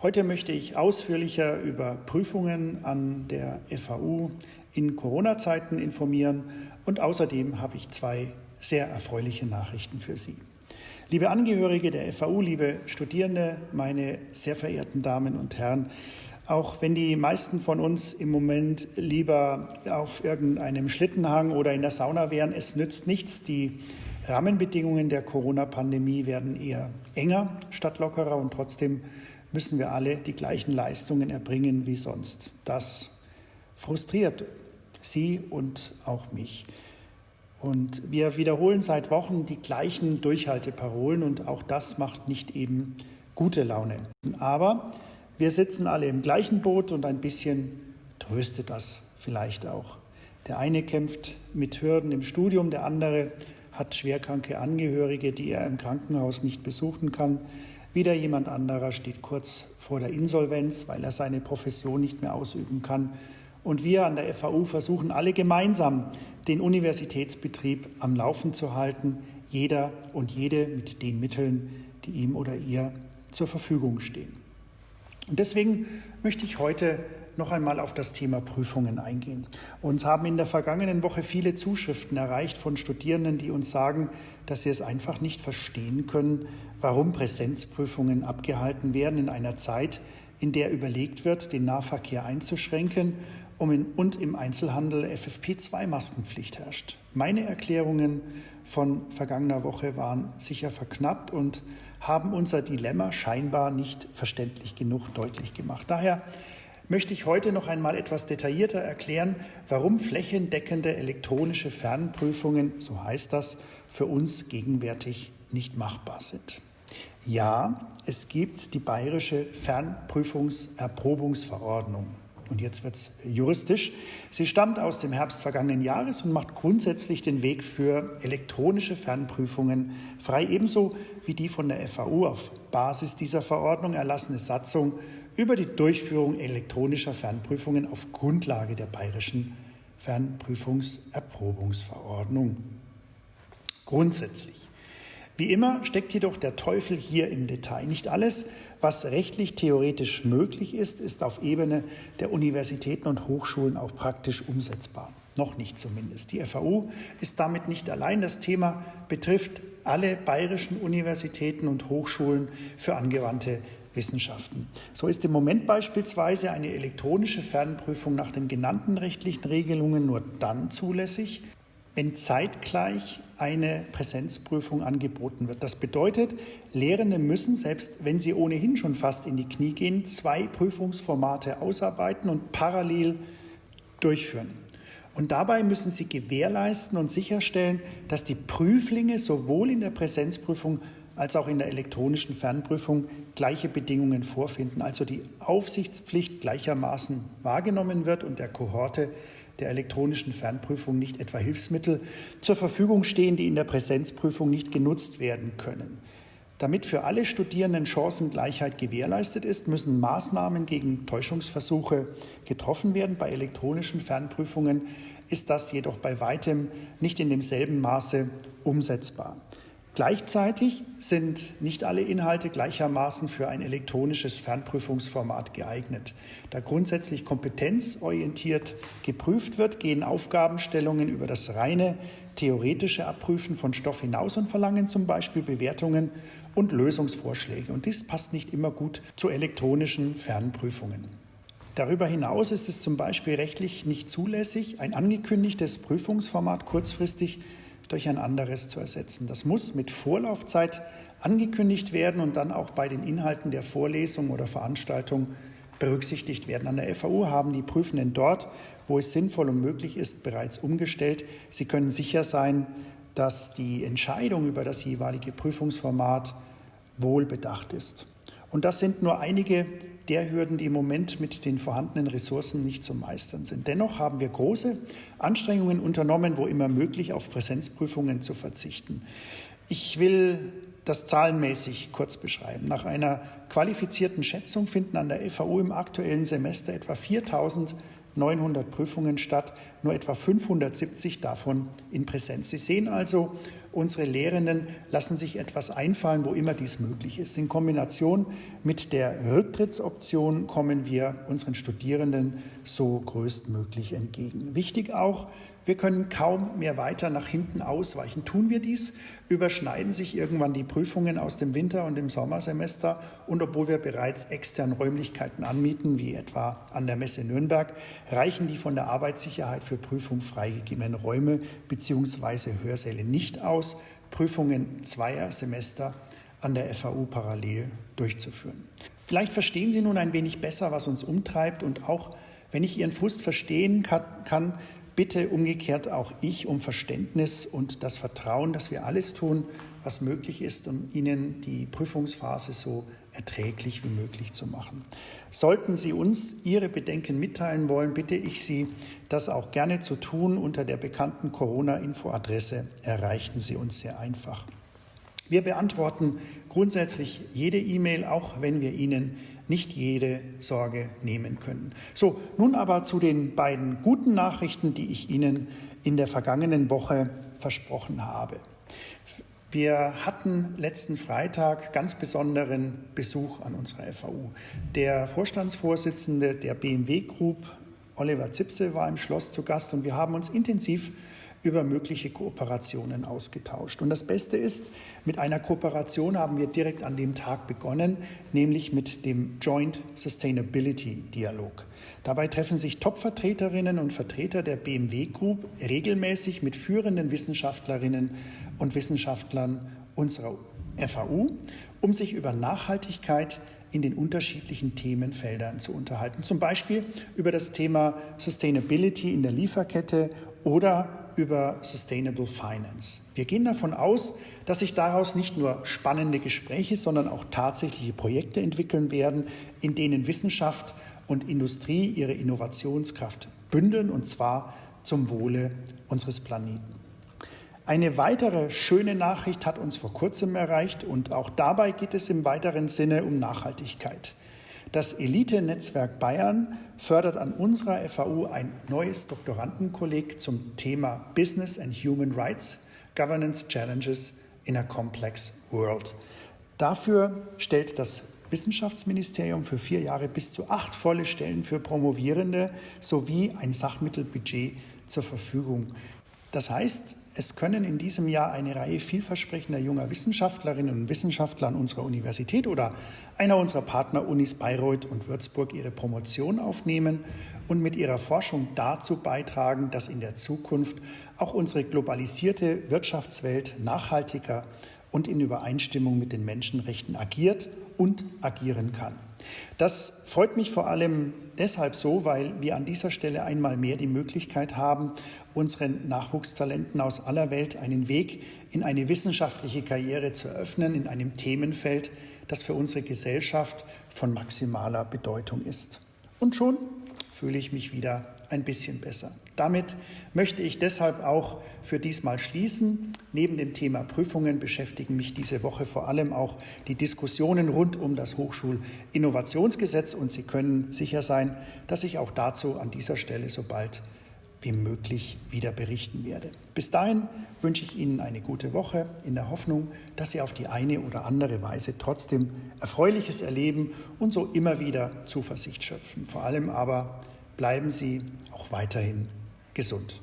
Heute möchte ich ausführlicher über Prüfungen an der FAU in Corona-Zeiten informieren und außerdem habe ich zwei sehr erfreuliche Nachrichten für Sie. Liebe Angehörige der FAU, liebe Studierende, meine sehr verehrten Damen und Herren, auch wenn die meisten von uns im Moment lieber auf irgendeinem Schlittenhang oder in der Sauna wären, es nützt nichts. Die Rahmenbedingungen der Corona-Pandemie werden eher enger statt lockerer und trotzdem müssen wir alle die gleichen Leistungen erbringen wie sonst. Das frustriert Sie und auch mich. Und wir wiederholen seit Wochen die gleichen Durchhalteparolen und auch das macht nicht eben gute Laune. Aber wir sitzen alle im gleichen Boot und ein bisschen tröstet das vielleicht auch. Der eine kämpft mit Hürden im Studium, der andere hat schwerkranke Angehörige, die er im Krankenhaus nicht besuchen kann. Wieder jemand anderer steht kurz vor der Insolvenz, weil er seine Profession nicht mehr ausüben kann. Und wir an der FAU versuchen alle gemeinsam, den Universitätsbetrieb am Laufen zu halten, jeder und jede mit den Mitteln, die ihm oder ihr zur Verfügung stehen. Und deswegen möchte ich heute noch einmal auf das Thema Prüfungen eingehen. Uns haben in der vergangenen Woche viele Zuschriften erreicht von Studierenden, die uns sagen, dass sie es einfach nicht verstehen können, warum Präsenzprüfungen abgehalten werden in einer Zeit, in der überlegt wird, den Nahverkehr einzuschränken und im Einzelhandel FFP2-Maskenpflicht herrscht. Meine Erklärungen von vergangener Woche waren sicher verknappt und haben unser Dilemma scheinbar nicht verständlich genug deutlich gemacht. Daher möchte ich heute noch einmal etwas detaillierter erklären, warum flächendeckende elektronische Fernprüfungen, so heißt das, für uns gegenwärtig nicht machbar sind. Ja, es gibt die bayerische Fernprüfungserprobungsverordnung. Und jetzt wird es juristisch. Sie stammt aus dem Herbst vergangenen Jahres und macht grundsätzlich den Weg für elektronische Fernprüfungen frei, ebenso wie die von der FAU auf Basis dieser Verordnung erlassene Satzung über die Durchführung elektronischer Fernprüfungen auf Grundlage der bayerischen Fernprüfungserprobungsverordnung. Grundsätzlich. Wie immer steckt jedoch der Teufel hier im Detail. Nicht alles, was rechtlich theoretisch möglich ist, ist auf Ebene der Universitäten und Hochschulen auch praktisch umsetzbar. Noch nicht zumindest. Die FAU ist damit nicht allein. Das Thema betrifft alle bayerischen Universitäten und Hochschulen für angewandte Wissenschaften. So ist im Moment beispielsweise eine elektronische Fernprüfung nach den genannten rechtlichen Regelungen nur dann zulässig, wenn zeitgleich eine Präsenzprüfung angeboten wird. Das bedeutet, Lehrende müssen, selbst wenn sie ohnehin schon fast in die Knie gehen, 2 Prüfungsformate ausarbeiten und parallel durchführen. Und dabei müssen sie gewährleisten und sicherstellen, dass die Prüflinge sowohl in der Präsenzprüfung als auch in der elektronischen Fernprüfung gleiche Bedingungen vorfinden, also die Aufsichtspflicht gleichermaßen wahrgenommen wird und der Kohorte der elektronischen Fernprüfung nicht etwa Hilfsmittel zur Verfügung stehen, die in der Präsenzprüfung nicht genutzt werden können. Damit für alle Studierenden Chancengleichheit gewährleistet ist, müssen Maßnahmen gegen Täuschungsversuche getroffen werden. Bei elektronischen Fernprüfungen ist das jedoch bei weitem nicht in demselben Maße umsetzbar. Gleichzeitig sind nicht alle Inhalte gleichermaßen für ein elektronisches Fernprüfungsformat geeignet. Da grundsätzlich kompetenzorientiert geprüft wird, gehen Aufgabenstellungen über das reine theoretische Abprüfen von Stoff hinaus und verlangen zum Beispiel Bewertungen und Lösungsvorschläge. Und dies passt nicht immer gut zu elektronischen Fernprüfungen. Darüber hinaus ist es zum Beispiel rechtlich nicht zulässig, ein angekündigtes Prüfungsformat kurzfristig durch ein anderes zu ersetzen. Das muss mit Vorlaufzeit angekündigt werden und dann auch bei den Inhalten der Vorlesung oder Veranstaltung berücksichtigt werden. An der FAU haben die Prüfenden dort, wo es sinnvoll und möglich ist, bereits umgestellt. Sie können sicher sein, dass die Entscheidung über das jeweilige Prüfungsformat wohl bedacht ist. Und das sind nur einige der Hürden, die im Moment mit den vorhandenen Ressourcen nicht zu meistern sind. Dennoch haben wir große Anstrengungen unternommen, wo immer möglich, auf Präsenzprüfungen zu verzichten. Ich will das zahlenmäßig kurz beschreiben. Nach einer qualifizierten Schätzung finden an der FAU im aktuellen Semester etwa 4.900 Prüfungen statt, nur etwa 570 davon in Präsenz. Sie sehen also, Unsere Lehrenden lassen sich etwas einfallen, wo immer dies möglich ist. In Kombination mit der Rücktrittsoption kommen wir unseren Studierenden so größtmöglich entgegen. Wichtig auch, wir können kaum mehr weiter nach hinten ausweichen. Tun wir dies, überschneiden sich irgendwann die Prüfungen aus dem Winter- und dem Sommersemester. Und obwohl wir bereits extern Räumlichkeiten anmieten, wie etwa an der Messe Nürnberg, reichen die von der Arbeitssicherheit für Prüfung freigegebenen Räume bzw. Hörsäle nicht aus, Prüfungen zweier Semester an der FAU parallel durchzuführen. Vielleicht verstehen Sie nun ein wenig besser, was uns umtreibt, und auch wenn ich Ihren Frust verstehen kann, bitte umgekehrt auch ich um Verständnis und das Vertrauen, dass wir alles tun, was möglich ist, um Ihnen die Prüfungsphase so erträglich wie möglich zu machen. Sollten Sie uns Ihre Bedenken mitteilen wollen, bitte ich Sie, das auch gerne zu tun. Unter der bekannten Corona-Info-Adresse erreichen Sie uns sehr einfach. Wir beantworten grundsätzlich jede E-Mail, auch wenn wir Ihnen nicht jede Sorge nehmen können. So, nun aber zu den beiden guten Nachrichten, die ich Ihnen in der vergangenen Woche versprochen habe. Wir hatten letzten Freitag ganz besonderen Besuch an unserer FAU. Der Vorstandsvorsitzende der BMW Group, Oliver Zipse, war im Schloss zu Gast und wir haben uns intensiv über mögliche Kooperationen ausgetauscht. Und das Beste ist, mit einer Kooperation haben wir direkt an dem Tag begonnen, nämlich mit dem Joint Sustainability Dialog. Dabei treffen sich Top-Vertreterinnen und Vertreter der BMW Group regelmäßig mit führenden Wissenschaftlerinnen und Wissenschaftlern unserer FAU, um sich über Nachhaltigkeit in den unterschiedlichen Themenfeldern zu unterhalten. Zum Beispiel über das Thema Sustainability in der Lieferkette oder über Sustainable Finance. Wir gehen davon aus, dass sich daraus nicht nur spannende Gespräche, sondern auch tatsächliche Projekte entwickeln werden, in denen Wissenschaft und Industrie ihre Innovationskraft bündeln, und zwar zum Wohle unseres Planeten. Eine weitere schöne Nachricht hat uns vor kurzem erreicht, und auch dabei geht es im weiteren Sinne um Nachhaltigkeit. Das Elite-Netzwerk Bayern fördert an unserer FAU ein neues Doktorandenkolleg zum Thema Business and Human Rights, Governance Challenges in a Complex World. Dafür stellt das Wissenschaftsministerium für 4 Jahre bis zu 8 volle Stellen für Promovierende sowie ein Sachmittelbudget zur Verfügung. Das heißt, es können in diesem Jahr eine Reihe vielversprechender junger Wissenschaftlerinnen und Wissenschaftler an unserer Universität oder einer unserer Partnerunis Bayreuth und Würzburg ihre Promotion aufnehmen und mit ihrer Forschung dazu beitragen, dass in der Zukunft auch unsere globalisierte Wirtschaftswelt nachhaltiger und in Übereinstimmung mit den Menschenrechten agiert und agieren kann. Das freut mich vor allem deshalb so, weil wir an dieser Stelle einmal mehr die Möglichkeit haben, unseren Nachwuchstalenten aus aller Welt einen Weg in eine wissenschaftliche Karriere zu eröffnen, in einem Themenfeld, das für unsere Gesellschaft von maximaler Bedeutung ist. Und schon fühle ich mich wieder ein bisschen besser. Damit möchte ich deshalb auch für diesmal schließen. Neben dem Thema Prüfungen beschäftigen mich diese Woche vor allem auch die Diskussionen rund um das Hochschulinnovationsgesetz, und Sie können sicher sein, dass ich auch dazu an dieser Stelle so bald wie möglich wieder berichten werde. Bis dahin wünsche ich Ihnen eine gute Woche in der Hoffnung, dass Sie auf die eine oder andere Weise trotzdem Erfreuliches erleben und so immer wieder Zuversicht schöpfen. Vor allem aber bleiben Sie auch weiterhin gesund.